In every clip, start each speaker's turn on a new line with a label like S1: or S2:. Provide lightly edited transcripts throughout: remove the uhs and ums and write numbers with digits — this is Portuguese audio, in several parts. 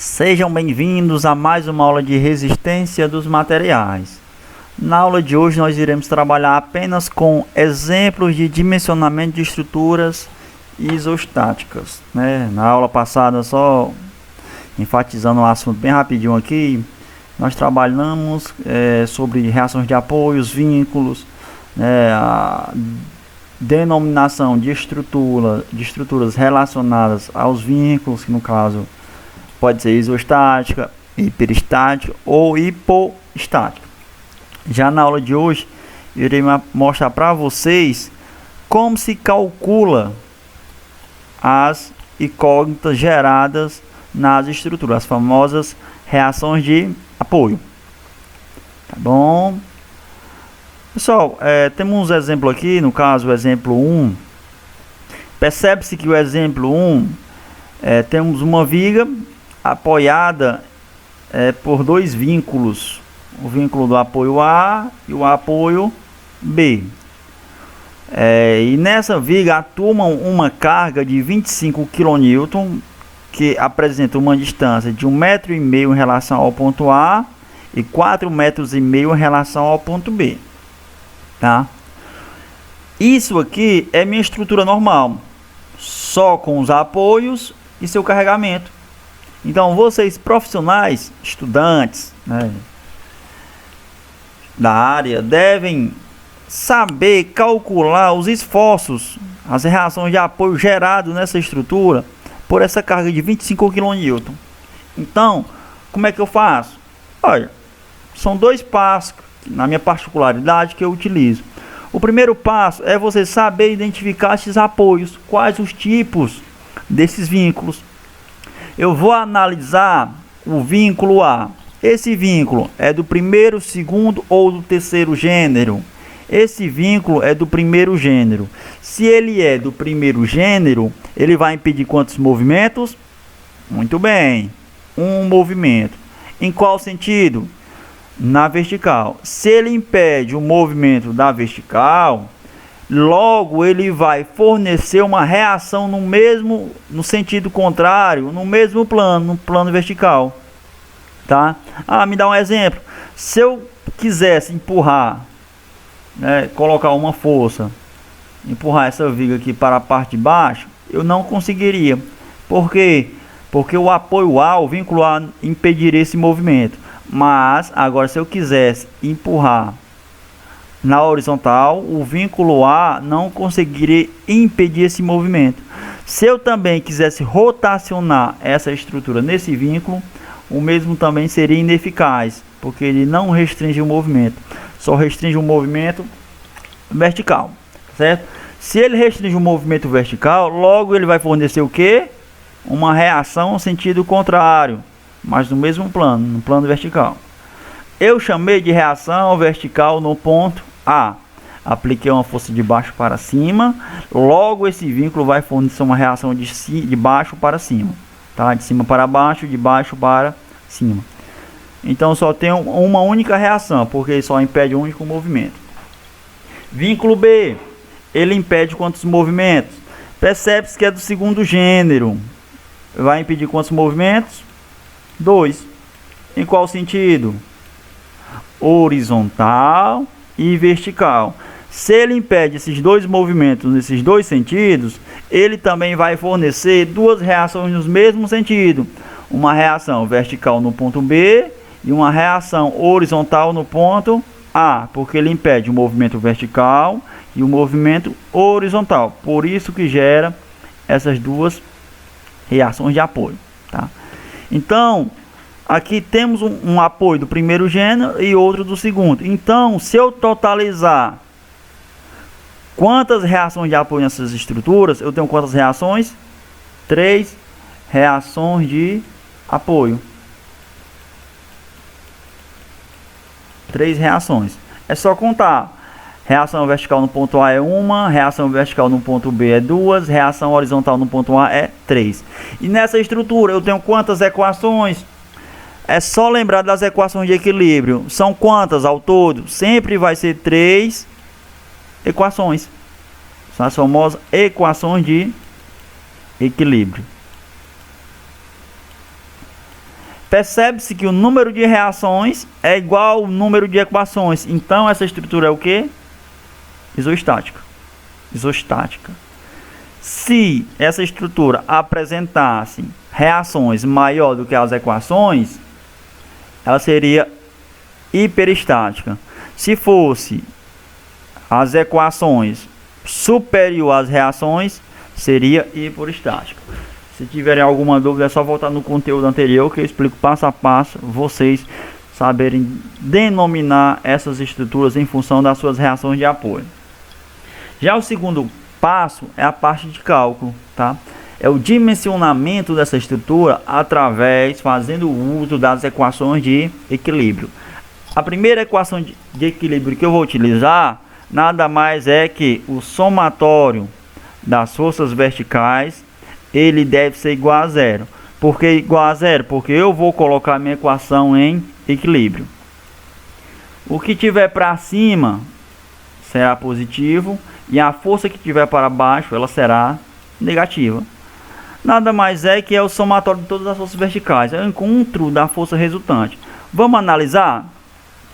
S1: Sejam bem-vindos a mais uma aula de resistência dos materiais. Na aula de hoje nós iremos trabalhar apenas com exemplos de dimensionamento de estruturas isostáticas, né? Na aula passada, só enfatizando o assunto bem rapidinho aqui, nós trabalhamos sobre reações de apoio, os vínculos, a denominação de estruturas relacionadas aos vínculos, que no caso pode ser isostática, hiperestática ou hipostática. Já na aula de hoje, irei mostrar para vocês como se calcula as incógnitas geradas nas estruturas, as famosas reações de apoio. Tá bom? Pessoal, temos uns exemplos aqui, no caso o exemplo 1. Percebe-se que o exemplo 1, temos uma viga apoiada por dois vínculos, o vínculo do apoio A e o apoio B. E nessa viga atua uma carga de 25 kN, que apresenta uma distância de 1,5 m em relação ao ponto A e 4,5 m em relação ao ponto B. Tá? Isso aqui é minha estrutura normal, só com os apoios e seu carregamento. Então vocês profissionais, estudantes, da área, devem saber calcular os esforços, as reações de apoio geradas nessa estrutura por essa carga de 25 kN. Então, como é que eu faço? Olha, são dois passos, na minha particularidade, que eu utilizo. O primeiro passo é você saber identificar esses apoios, quais os tipos desses vínculos. Eu vou analisar o vínculo A. Esse vínculo é do primeiro, segundo ou do terceiro gênero? Esse vínculo é do primeiro gênero. Se ele é do primeiro gênero, ele vai impedir quantos movimentos? Muito bem, um movimento. Em qual sentido? Na vertical. Se ele impede o movimento da vertical, logo ele vai fornecer uma reação no sentido contrário, no mesmo plano, no plano vertical. Tá? Me dá um exemplo. Se eu quisesse empurrar, colocar uma força, empurrar essa viga aqui para a parte de baixo, eu não conseguiria. Por quê? Porque o apoio A, o vínculo A, impediria esse movimento. Mas agora, se eu quisesse empurrar na horizontal, o vínculo A não conseguiria impedir esse movimento. Se eu também quisesse rotacionar essa estrutura nesse vínculo, o mesmo também seria ineficaz, porque ele não restringe o movimento, só restringe o movimento vertical, certo? Se ele restringe o movimento vertical, logo ele vai fornecer o quê? Uma reação no sentido contrário, mas no mesmo plano, no plano vertical. Eu chamei de reação vertical no ponto A. Apliquei uma força de baixo para cima, logo esse vínculo vai fornecer uma reação de baixo para cima, tá? De cima para baixo, de baixo para cima. Então só tem uma única reação, porque só impede um único movimento. Vínculo B, ele impede quantos movimentos? Percebe-se que é do segundo gênero. Vai impedir quantos movimentos? 2. Em qual sentido? Horizontal e vertical. Se ele impede esses dois movimentos nesses dois sentidos, ele também vai fornecer duas reações no mesmo sentido. Uma reação vertical no ponto B e uma reação horizontal no ponto A, porque ele impede o movimento vertical e o movimento horizontal. Por isso que gera essas duas reações de apoio, tá? Então, aqui temos um apoio do primeiro gênero e outro do segundo. Então, se eu totalizar quantas reações de apoio nessas estruturas, eu tenho quantas reações? 3 reações de apoio. 3 reações. É só contar. Reação vertical no ponto A é 1, reação vertical no ponto B é 2, reação horizontal no ponto A é 3. E nessa estrutura eu tenho quantas equações? É só lembrar das equações de equilíbrio. São quantas ao todo? Sempre vai ser 3 equações. São as famosas equações de equilíbrio. Percebe-se que o número de reações é igual ao número de equações. Então essa estrutura é o quê? Isostática. Isostática. Se essa estrutura apresentasse reações maior do que as equações, ela seria hiperestática. Se fosse as equações superior às reações, seria hiperestática. Se tiverem alguma dúvida, é só voltar no conteúdo anterior que eu explico passo a passo, vocês saberem denominar essas estruturas em função das suas reações de apoio. Já o segundo passo é a parte de cálculo, tá? É o dimensionamento dessa estrutura fazendo uso das equações de equilíbrio. A primeira equação de equilíbrio que eu vou utilizar nada mais é que o somatório das forças verticais ele deve ser igual a zero. Por que igual a zero? Porque eu vou colocar minha equação em equilíbrio. O que tiver para cima será positivo e a força que tiver para baixo ela será negativa. Nada mais é que é o somatório de todas as forças verticais, é o encontro da força resultante. Vamos analisar?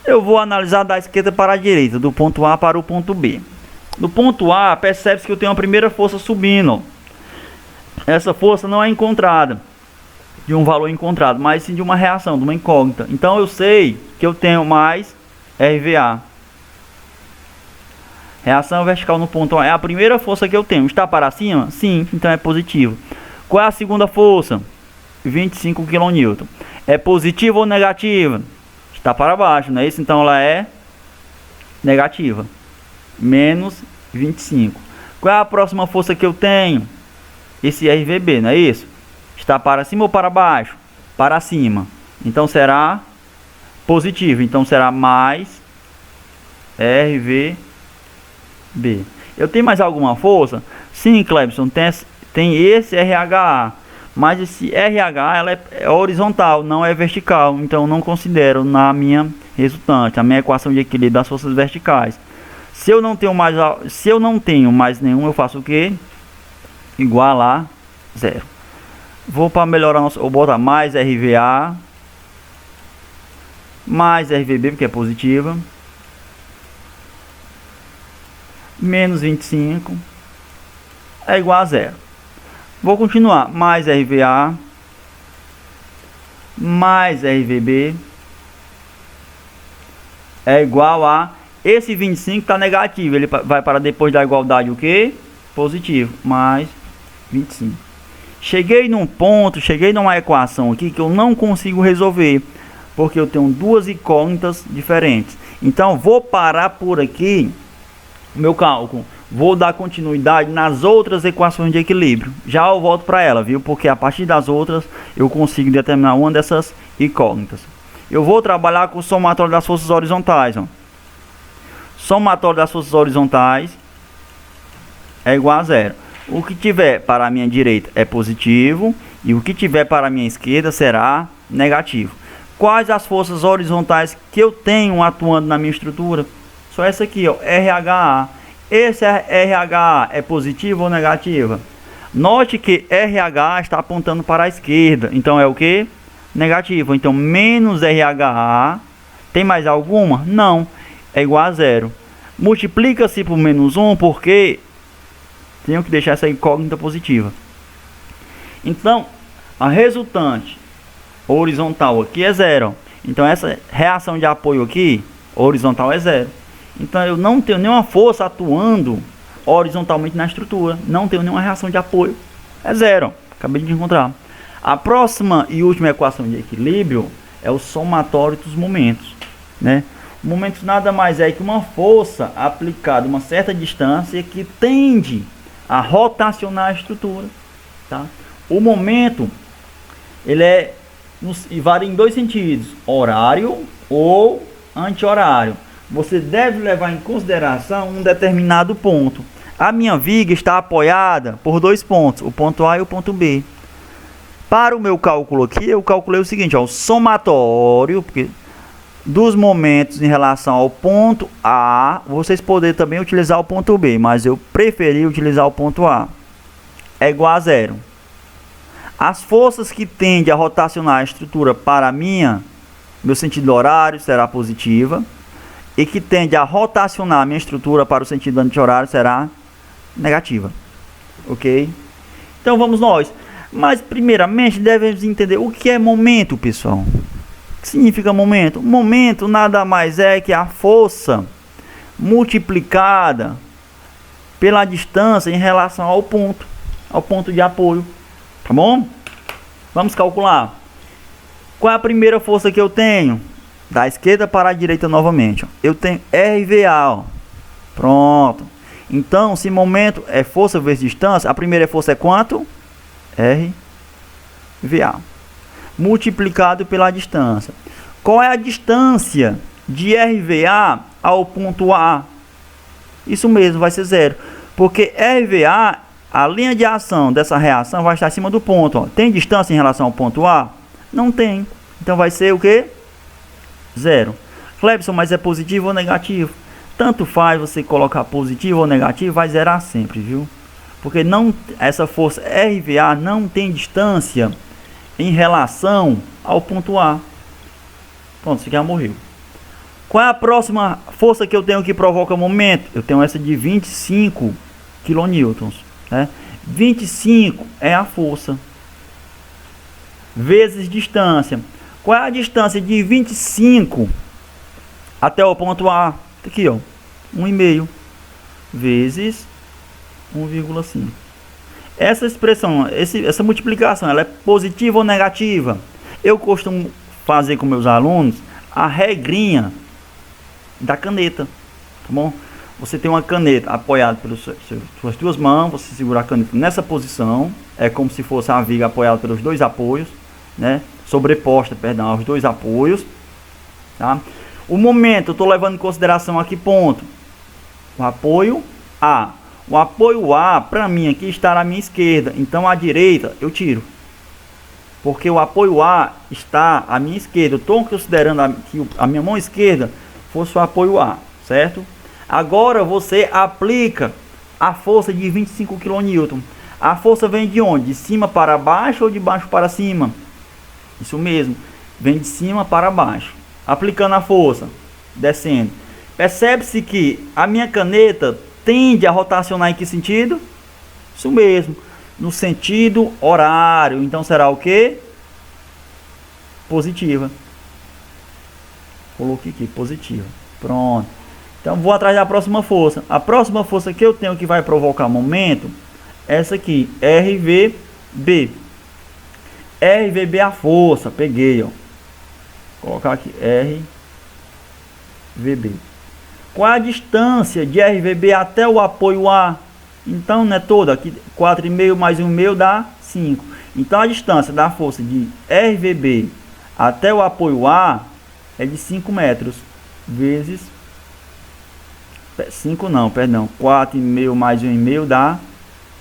S1: Eu vou analisar da esquerda para a direita, do ponto A para o ponto B. No ponto A, percebe-se que eu tenho a primeira força subindo. Essa força não é encontrada, de um valor encontrado, mas sim de uma reação, de uma incógnita. Então eu sei que eu tenho mais RVA. Reação vertical no ponto A é a primeira força que eu tenho. Está para cima? Sim, então é positivo. Qual é a segunda força? 25 kN. É positiva ou negativa? Está para baixo, não é isso? Então ela é negativa. Menos 25. Qual é a próxima força que eu tenho? Esse RVB, não é isso? Está para cima ou para baixo? Para cima. Então será positivo. Então será mais RVB. Eu tenho mais alguma força? Sim, Clebson, tem esse RHA. Mas esse RHA ela é horizontal, não é vertical. Então eu não considero na minha resultante, a minha equação de equilíbrio das forças verticais. Se eu não tenho mais nenhum, eu faço o quê? Igual a zero. Vou para melhorar eu botar mais RVA mais RVB, porque é positiva, menos 25 é igual a zero. Vou continuar, mais RVA mais RVB é igual a esse 25 está negativo, ele vai para depois da igualdade o que? Positivo, mais 25. Cheguei numa equação aqui que eu não consigo resolver, porque eu tenho duas incógnitas diferentes. Então vou parar por aqui o meu cálculo. Vou dar continuidade nas outras equações de equilíbrio. Já eu volto para ela, viu? Porque a partir das outras eu consigo determinar uma dessas incógnitas. Eu vou trabalhar com o somatório das forças horizontais. Ó. Somatório das forças horizontais é igual a zero. O que tiver para a minha direita é positivo e o que tiver para a minha esquerda será negativo. Quais as forças horizontais que eu tenho atuando na minha estrutura? Só essa aqui, ó, RHA. Esse RHA é positivo ou negativa? Note que RH está apontando para a esquerda, então é o que? Negativo. Então menos RHA, tem mais alguma? Não, é igual a zero. Multiplica-se por menos 1 porque tenho que deixar essa incógnita positiva. Então a resultante horizontal aqui é zero. Então essa reação de apoio aqui horizontal é zero. Então eu não tenho nenhuma força atuando horizontalmente na estrutura. Não tenho nenhuma reação de apoio. É zero. Acabei de encontrar. A próxima e última equação de equilíbrio é o somatório dos momentos, né? Momentos nada mais é que uma força aplicada a uma certa distância que tende a rotacionar a estrutura, tá? O momento ele varia em dois sentidos: horário ou anti-horário. Você deve levar em consideração um determinado ponto. A minha viga está apoiada por dois pontos, o ponto A e o ponto B. Para o meu cálculo aqui, eu calculei o seguinte, ó, o somatório dos momentos em relação ao ponto A. Vocês podem também utilizar o ponto B, mas eu preferi utilizar o ponto A. É igual a zero. As forças que tendem a rotacionar a estrutura para meu sentido horário será positiva, e que tende a rotacionar a minha estrutura para o sentido anti-horário será negativa. Ok? Então vamos nós. Mas primeiramente devemos entender o que é momento, pessoal. O que significa momento? Momento nada mais é que a força multiplicada pela distância em relação ao ponto de apoio. Tá bom? Vamos calcular. Qual é a primeira força que eu tenho? Da esquerda para a direita novamente. Ó. Eu tenho RVA. Ó. Pronto. Então, se momento é força vezes distância, a primeira força é quanto? RVA. Multiplicado pela distância. Qual é a distância de RVA ao ponto A? Isso mesmo, vai ser 0. Porque RVA, a linha de ação dessa reação vai estar acima do ponto. Ó. Tem distância em relação ao ponto A? Não tem. Então vai ser o quê? 0. Clebson, mas é positivo ou negativo? Tanto faz você colocar positivo ou negativo, vai zerar sempre, viu? Porque essa força RVA não tem distância em relação ao ponto A. Pronto, isso aqui já morreu. Qual é a próxima força que eu tenho que provoca momento? Eu tenho essa de 25 kN. Né? 25 é a força vezes distância. Qual é a distância de 25 até o ponto A? Aqui, ó, 1,5 vezes 1,5. Essa expressão, essa multiplicação, ela é positiva ou negativa? Eu costumo fazer com meus alunos a regrinha da caneta, tá bom? Você tem uma caneta apoiada pelas suas duas mãos, você segura a caneta nessa posição, é como se fosse a viga apoiada pelos dois apoios, né? Sobreposta, perdão, aos dois apoios, tá? O momento, eu estou levando em consideração aqui ponto, o apoio A. O apoio A, para mim, aqui está na minha esquerda, então a direita eu tiro, porque o apoio A está à minha esquerda. Eu estou considerando que a minha mão esquerda fosse o apoio A, certo? Agora você aplica a força de 25 kN. A força vem de onde? De cima para baixo ou de baixo para cima? Isso mesmo, vem de cima para baixo. Aplicando a força, descendo. Percebe-se que a minha caneta tende a rotacionar em que sentido? Isso mesmo, no sentido horário. Então será o quê? Positiva. Coloquei aqui, positiva. Pronto. Então vou atrás da próxima força. A próxima força que eu tenho que vai provocar momento é essa aqui, RVB. RVB é a força, peguei, ó. Vou colocar aqui RVB. Qual a distância de RVB até o apoio A? Então, não é toda, aqui 4,5 mais 1,5 dá 5. Então a distância da força de RVB até o apoio A é de 5 metros vezes 5 não, perdão, 4,5 mais 1,5 dá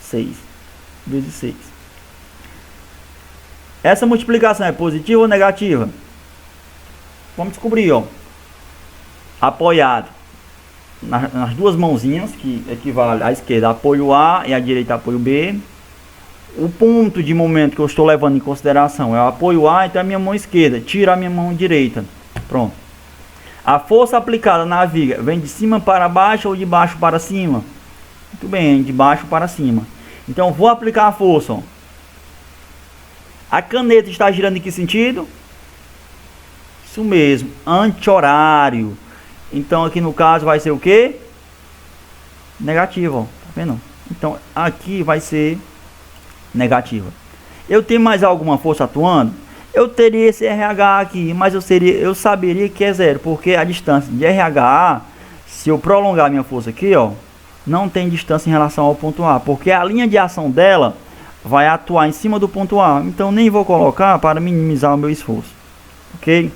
S1: 6 vezes 6. Essa multiplicação é positiva ou negativa? Vamos descobrir, ó. Apoiado nas duas mãozinhas, que equivale à esquerda apoio A e à direita apoio B. O ponto de momento que eu estou levando em consideração é o apoio A, então é a minha mão esquerda, tira a minha mão direita. Pronto. A força aplicada na viga vem de cima para baixo ou de baixo para cima? Muito bem, de baixo para cima. Então vou aplicar a força, ó. A caneta está girando em que sentido? Isso mesmo, anti-horário. Então aqui no caso vai ser o que? Negativo, ó. Tá vendo? Então aqui vai ser negativa. Eu tenho mais alguma força atuando? Eu teria esse RH aqui, mas eu saberia que é 0, porque a distância de RH, se eu prolongar minha força aqui, ó, não tem distância em relação ao ponto A, porque a linha de ação dela vai atuar em cima do ponto A. Então nem vou colocar para minimizar o meu esforço. Ok?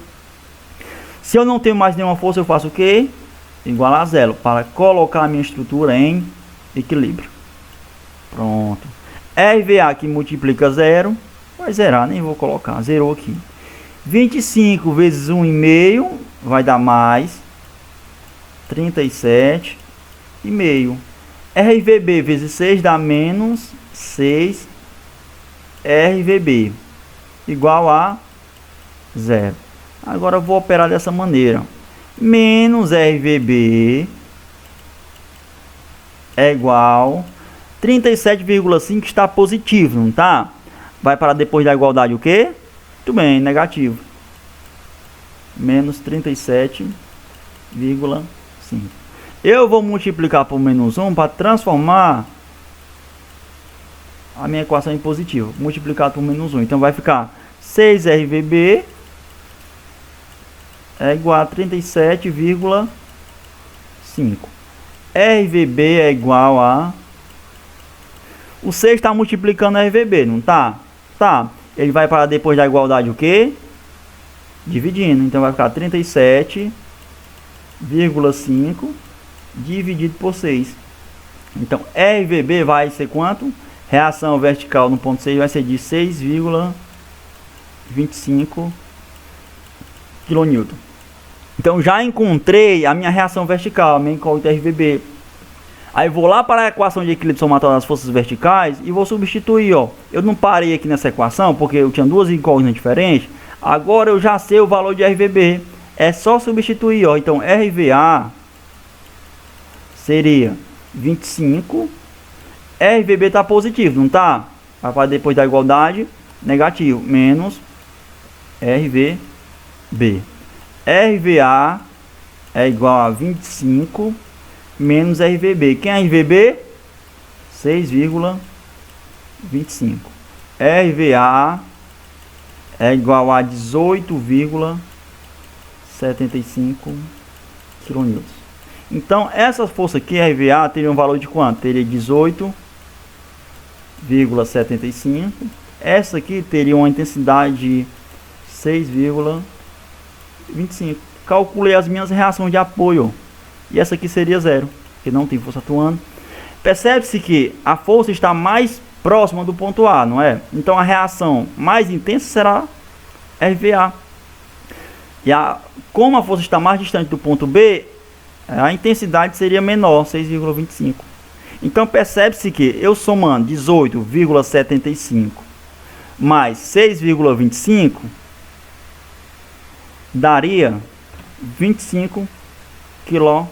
S1: Se eu não tenho mais nenhuma força, eu faço o quê? Igual a 0, para colocar a minha estrutura em equilíbrio. Pronto. RVA que multiplica 0, vai zerar, nem vou colocar, zerou aqui. 25 vezes 1,5 vai dar mais 37,5. RVB vezes 6 dá menos 6,5. RVB igual a 0. Agora eu vou operar dessa maneira. Menos RVB é igual 37,5 está positivo, não tá? Vai para depois da igualdade o quê? Muito bem, negativo. Menos 37,5. Eu vou multiplicar por menos 1 para transformar a minha equação em positivo. Multiplicado por menos 1. Então vai ficar 6RVB é igual a 37,5. RVB é igual a... O 6 está multiplicando RVB, não tá? Tá. Ele vai para depois da igualdade o quê? Dividindo. Então vai ficar 37,5 dividido por 6. Então RVB vai ser quanto? Reação vertical no ponto 6 vai ser de 6,25 kN. Então já encontrei a minha reação vertical, a minha incógnita RVB. Aí vou lá para a equação de equilíbrio somatório das forças verticais e vou substituir, ó. Eu não parei aqui nessa equação porque eu tinha duas incógnitas diferentes. Agora eu já sei o valor de RVB. É só substituir, ó. Então RVA seria 25. RVB está positivo, não tá? Vai para depois da igualdade, negativo, menos RVB. RVA é igual a 25 menos RVB. Quem é RVB? 6,25. RVA é igual a 18,75 kN. Então, essa força aqui, RVA, teria um valor de quanto? Teria 18,75. Essa aqui teria uma intensidade de 6,25. Calculei as minhas reações de apoio. E essa aqui seria 0, porque não tem força atuando. Percebe-se que a força está mais próxima do ponto A, não é? Então a reação mais intensa será RVA. E como a força está mais distante do ponto B, a intensidade seria menor, 6,25. Então percebe-se que eu somando 18,75 mais 6,25 daria 25 kN.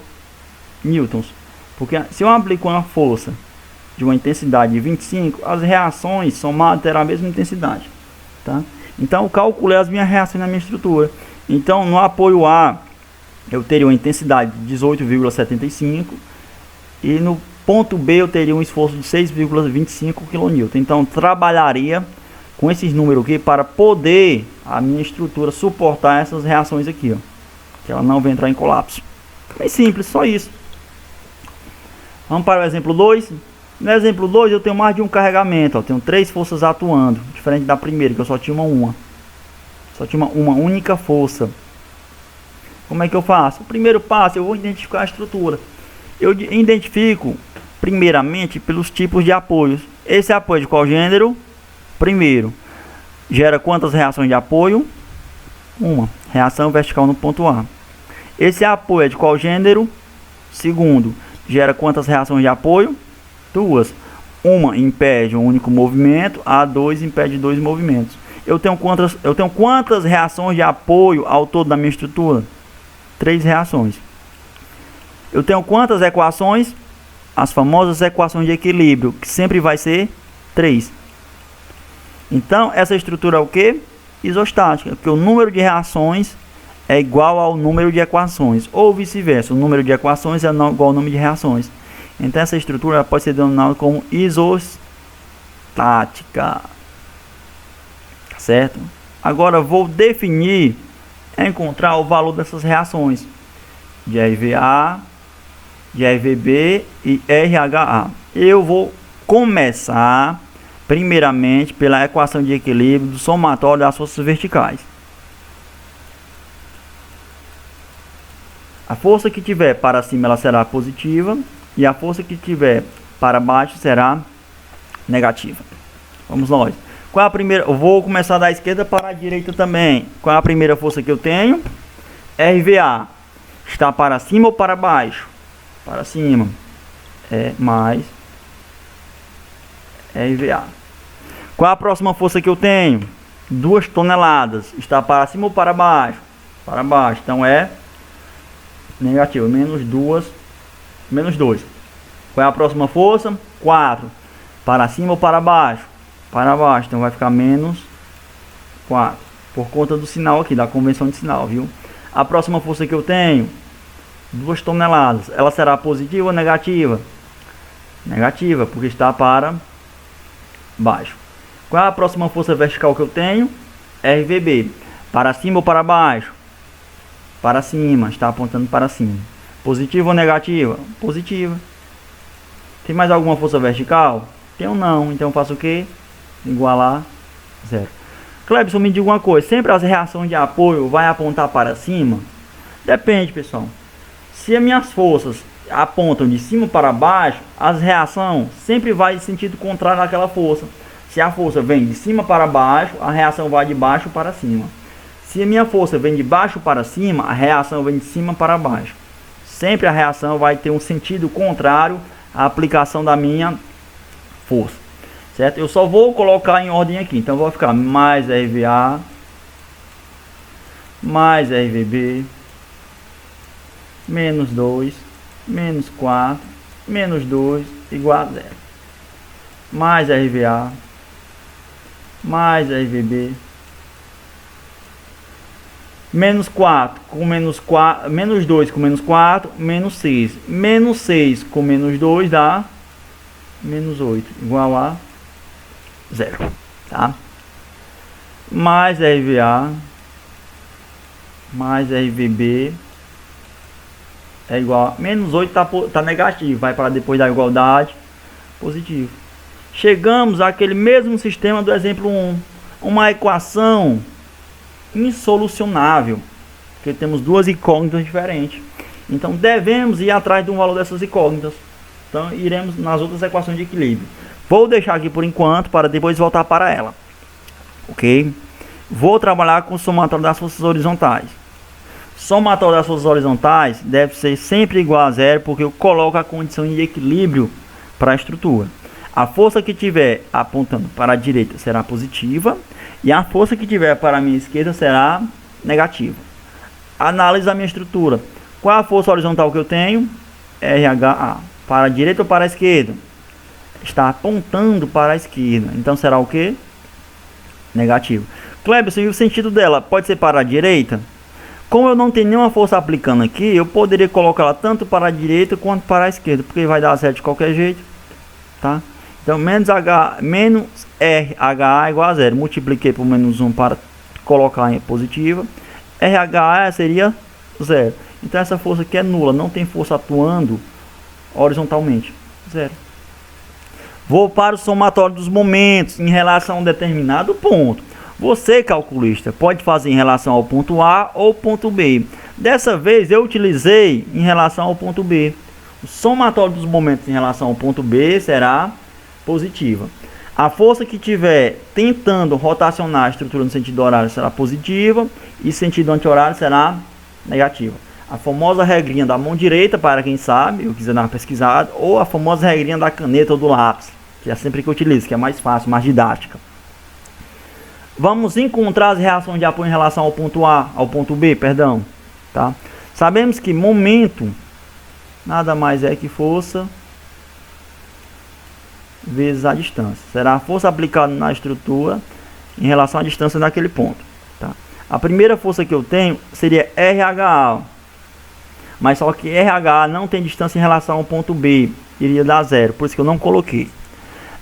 S1: Porque se eu aplico uma força de uma intensidade de 25, as reações somadas terão a mesma intensidade, tá? Então eu calculei as minhas reações na minha estrutura. Então no apoio A eu teria uma intensidade de 18,75 e no ponto B eu teria um esforço de 6,25 kN. Então trabalharia com esses números aqui para poder a minha estrutura suportar essas reações aqui, ó, que ela não vai entrar em colapso. Bem simples, só isso. Vamos para o exemplo 2. No exemplo 2 eu tenho mais de um carregamento, ó, tenho 3 forças atuando, diferente da primeira que eu só tinha uma. Só tinha uma única força. Como é que eu faço? O primeiro passo, eu vou identificar a estrutura. Eu identifico primeiramente pelos tipos de apoios. Esse apoio é de qual gênero? Primeiro, gera quantas reações de apoio? Uma. Reação vertical no ponto A. Esse apoio é de qual gênero? Segundo, gera quantas reações de apoio? Duas. Uma impede um único movimento, a 2 impede 2 movimentos. Eu tenho quantas reações de apoio ao todo da minha estrutura? 3 reações. Eu tenho quantas equações? As famosas equações de equilíbrio, que sempre vai ser 3. Então, essa estrutura é o que? Isostática, porque o número de reações é igual ao número de equações, ou vice-versa, o número de equações é igual ao número de reações. Então, essa estrutura pode ser denominada como isostática. Certo? Agora, vou definir, encontrar o valor dessas reações de RVA, de RVB e RHA. Eu vou começar primeiramente pela equação de equilíbrio do somatório das forças verticais. A força que tiver para cima ela será positiva e a força que tiver para baixo será negativa. Vamos nós. Qual é a primeira? Eu vou começar da esquerda para a direita também. Qual é a primeira força que eu tenho? RVA. Está para cima ou para baixo? Para cima. É mais RVA. Qual a próxima força que eu tenho? 2 toneladas. Está para cima ou para baixo? Para baixo. Então é negativo. Menos 2. Qual é a próxima força? 4. Para cima ou para baixo? Para baixo. Então vai ficar menos 4. Por conta do sinal aqui, da convenção de sinal, viu? A próxima força que eu tenho? 2 toneladas. Ela será positiva ou negativa? Negativa, porque está para baixo. Qual é a próxima força vertical que eu tenho? RVB. Para cima ou para baixo? Para cima, está apontando para cima. Positiva ou negativa? Positiva. Tem mais alguma força vertical? Tenho não, então eu faço o que? Igualar 0. Clebson, me diga uma coisa, sempre as reações de apoio vai apontar para cima? Depende, pessoal. Se as minhas forças apontam de cima para baixo, as reações sempre vai em sentido contrário àquela força. Se a força vem de cima para baixo, a reação vai de baixo para cima. Se a minha força vem de baixo para cima, a reação vem de cima para baixo. Sempre a reação vai ter um sentido contrário à aplicação da minha força. Certo? Eu só vou colocar em ordem aqui. Então vai ficar mais RVA, mais RVB, menos 2, menos 4, menos 2, igual a 0. Mais RVA, mais RVB, menos 4 com menos 4, menos 2 com menos 4, menos 6. Menos 6 com menos 2 dá menos 8, igual a 0. Tá? Mais RVA, mais RVB é igual a menos 8, tá negativo, vai para depois da igualdade, positivo. Chegamos àquele mesmo sistema do exemplo 1, uma equação insolucionável, porque temos duas incógnitas diferentes. Então devemos ir atrás de um valor dessas incógnitas. Então iremos nas outras equações de equilíbrio. Vou deixar aqui por enquanto para depois voltar para ela. Ok? Vou trabalhar com o somatório das forças horizontais. Somatório das forças horizontais deve ser sempre igual a 0, porque eu coloco a condição de equilíbrio para a estrutura. A força que tiver apontando para a direita será positiva e a força que tiver para a minha esquerda será negativa. Análise da minha estrutura. Qual a força horizontal que eu tenho? RHA. Para a direita ou para a esquerda? Está apontando para a esquerda. Então será o que? Negativo. Clebson, e o sentido dela pode ser para a direita? Como eu não tenho nenhuma força aplicando aqui, eu poderia colocá-la tanto para a direita quanto para a esquerda, porque vai dar 0 de qualquer jeito. Tá? Então menos RHA igual a 0. Multipliquei por menos 1 para colocar em positiva. RHA seria 0. Então essa força aqui é nula, não tem força atuando horizontalmente. 0. Vou para o somatório dos momentos em relação a um determinado ponto. Você, calculista, pode fazer em relação ao ponto A ou ponto B. Dessa vez eu utilizei em relação ao ponto B. O somatório dos momentos em relação ao ponto B será positiva. A força que tiver tentando rotacionar a estrutura no sentido horário será positiva e sentido anti-horário será negativa. A famosa regrinha da mão direita, para quem sabe, eu quiser dar uma pesquisada, ou a famosa regrinha da caneta ou do lápis, que é sempre que eu utilizo, que é mais fácil, mais didática. Vamos encontrar as reações de apoio em relação ao ponto A, ao ponto B, perdão. Tá? Sabemos que momento nada mais é que força vezes a distância. Será a força aplicada na estrutura em relação à distância daquele ponto. Tá? A primeira força que eu tenho seria RHA. Mas só que RHA não tem distância em relação ao ponto B. Iria dar 0, por isso que eu não coloquei.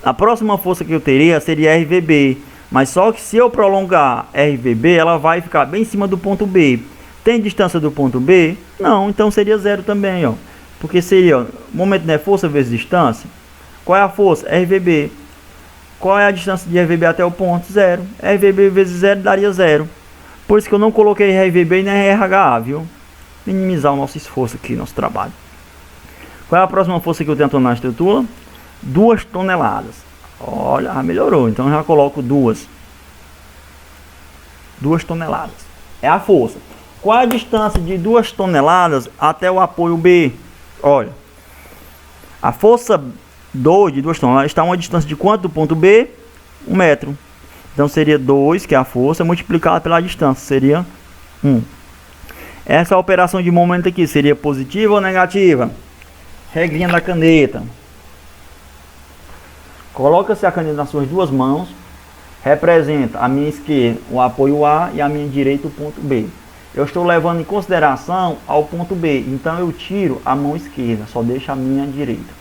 S1: A próxima força que eu teria seria RVB. Mas só que se eu prolongar RVB, ela vai ficar bem em cima do ponto B. Tem distância do ponto B? Não, então seria 0 também, ó. Porque seria, momento não é força vezes distância. Qual é a força? RVB. Qual é a distância de RVB até o ponto? 0. RVB vezes 0 daria 0. Por isso que eu não coloquei RVB nem RHA, viu? Minimizar o nosso esforço aqui, nosso trabalho. Qual é a próxima força que eu tenho na estrutura? 2 toneladas. Olha, já melhorou. Então eu já coloco 2 toneladas. É a força. Qual a distância de 2 toneladas até o apoio B? Olha, a força 2 de 2 toneladas está a uma distância de quanto do ponto B? 1 metro. Então seria 2, que é a força, multiplicado pela distância, seria 1. Essa operação de momento aqui seria positiva ou negativa? Regrinha da caneta. Coloca-se a caneta nas suas duas mãos. Representa a minha esquerda o apoio A e a minha direita o ponto B. Eu estou levando em consideração ao ponto B, então eu tiro a mão esquerda, só deixo a minha direita.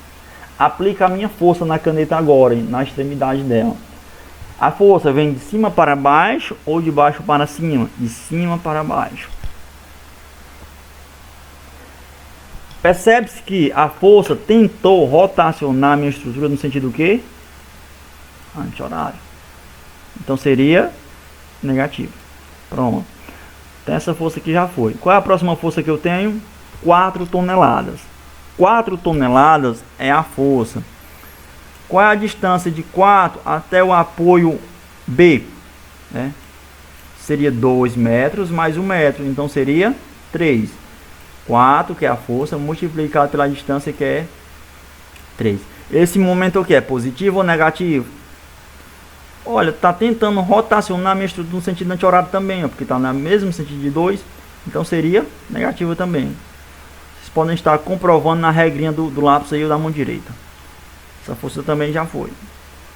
S1: Aplica a minha força na caneta agora, na extremidade dela. A força vem de cima para baixo ou de baixo para cima? De cima para baixo. Percebe-se que a força tentou rotacionar a minha estrutura no sentido que? Anti-horário. Então seria negativo. Pronto. Então essa força aqui já foi. Qual é a próxima força que eu tenho? 4 toneladas. 4 toneladas é a força. Qual é a distância de 4 até o apoio B? Seria 2 metros mais 1 metro. Então seria 3. 4, que é a força, multiplicado pela distância, que é 3. Esse momento aqui é positivo ou negativo? Olha, está tentando rotacionar a minha estrutura no sentido anti-horário também, ó, porque está no mesmo sentido de 2, então seria negativo também. Vocês podem estar comprovando na regrinha do lápis aí ou da mão direita. Essa força também já foi.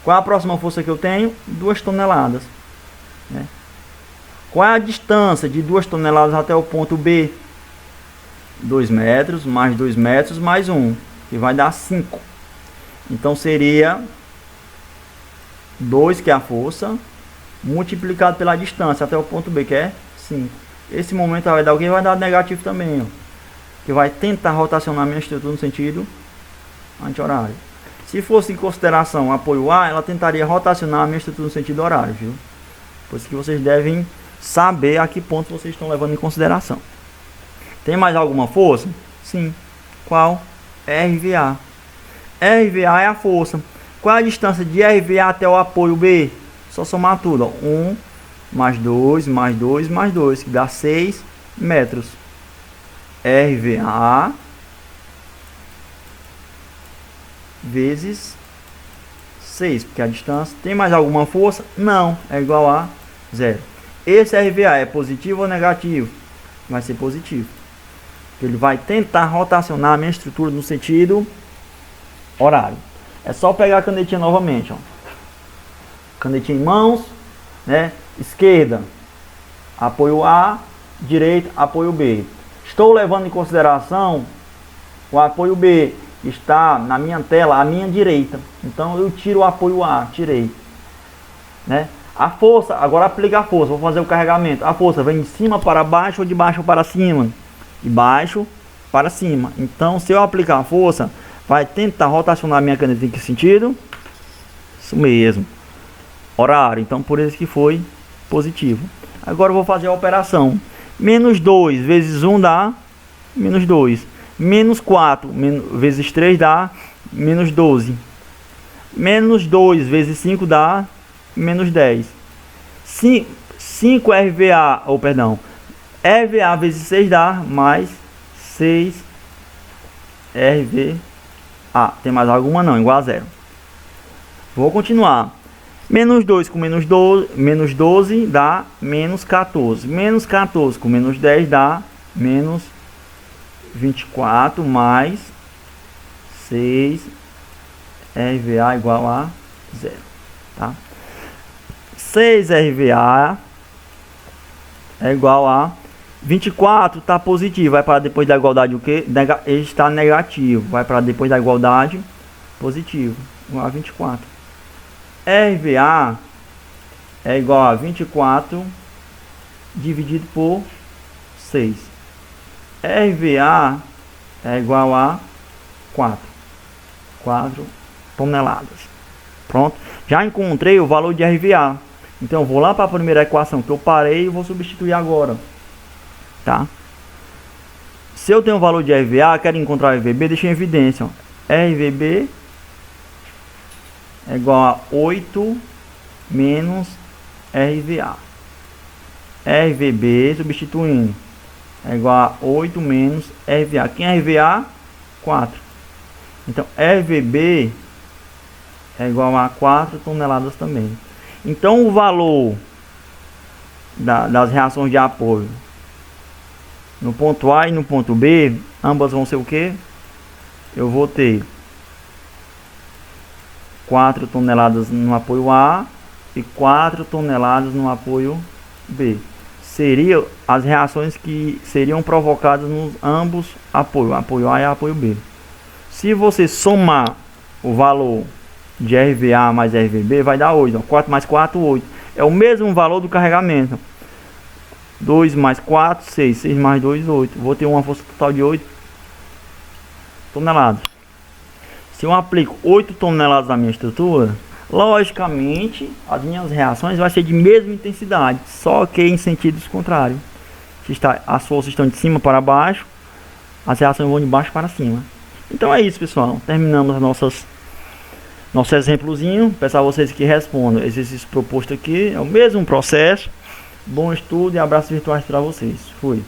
S1: Qual é a próxima força que eu tenho? 2 toneladas. Qual é a distância de 2 toneladas até o ponto B? 2 metros, mais 2 metros, mais 1, que vai dar 5. Então seria 2, que é a força, multiplicado pela distância até o ponto B, que é 5. Esse momento vai dar o que? Vai dar negativo também, ó, que vai tentar rotacionar a minha estrutura no sentido anti-horário. Se fosse em consideração apoio A, ela tentaria rotacionar a minha estrutura no sentido horário, viu? Por isso que vocês devem saber a que ponto vocês estão levando em consideração. Tem mais alguma força? Sim. Qual? RVA. RVA é a força. Qual é a distância de RVA até o apoio B? Só somar tudo. 1 mais 2 mais 2 mais 2, que dá 6 metros. RVA vezes 6, porque a distância. Tem mais alguma força? Não, é igual a 0. Esse RVA é positivo ou negativo? Vai ser positivo. Ele vai tentar rotacionar a minha estrutura no sentido horário. É só pegar a canetinha novamente, ó. Canetinha em mãos, esquerda, apoio A, direita, apoio B. Estou levando em consideração o apoio B, que está na minha tela à minha direita. Então eu tiro o apoio A, tirei. A força, agora aplica a força, vou fazer o carregamento. A força vem de cima para baixo ou de baixo para cima? De baixo para cima. Então se eu aplicar a força, vai tentar rotacionar a minha caneta em que sentido? Isso mesmo. Horário. Então por isso que foi positivo. Agora eu vou fazer a operação. Menos 2 vezes 1 dá menos 2. Menos 4 vezes 3 dá menos 12. Menos 2 vezes 5 dá menos 10. 5 RVA, ou perdão, RVA vezes 6 dá mais 6 RVA. Tem mais alguma? Não, igual a 0. Vou continuar. Menos 2 com menos 12 dá menos 14. Menos 14 com menos 10 dá menos 24 mais 6 RVA igual a 0. Tá? 6 RVA é igual a 24, está positivo, vai para depois da igualdade o que? Está negativo, vai para depois da igualdade positivo, igual a 24. RVA é igual a 24 dividido por 6. RVA é igual a 4 toneladas. Pronto, já encontrei o valor de RVA. Então eu vou lá para a primeira equação que eu parei e vou substituir agora. Tá? Se eu tenho o valor de RVA, quero encontrar o RVB, deixa em evidência. Ó. RVB é igual a 8 menos RVA. RVB, substituindo, é igual a 8 menos RVA. Quem é RVA? 4. Então, RVB é igual a 4 toneladas também. Então o valor das reações de apoio no ponto A e no ponto B, ambas vão ser o que? Eu vou ter 4 toneladas no apoio A e 4 toneladas no apoio B. Seriam as reações que seriam provocadas nos ambos apoios, apoio A e apoio B. Se você somar o valor de RVA mais RVB, vai dar 8. 4 mais 4, 8. É o mesmo valor do carregamento. 2 mais 4, 6. 6 mais 2, 8. Vou ter uma força total de 8 toneladas. Se eu aplico 8 toneladas na minha estrutura, logicamente as minhas reações vão ser de mesma intensidade, só que em sentidos contrários. Se as forças estão de cima para baixo, as reações vão de baixo para cima. Então é isso, pessoal. Terminamos nosso exemplozinho. Peço a vocês que respondam. Exercício proposto aqui é o mesmo processo. Bom estudo e abraços virtuais para vocês. Fui.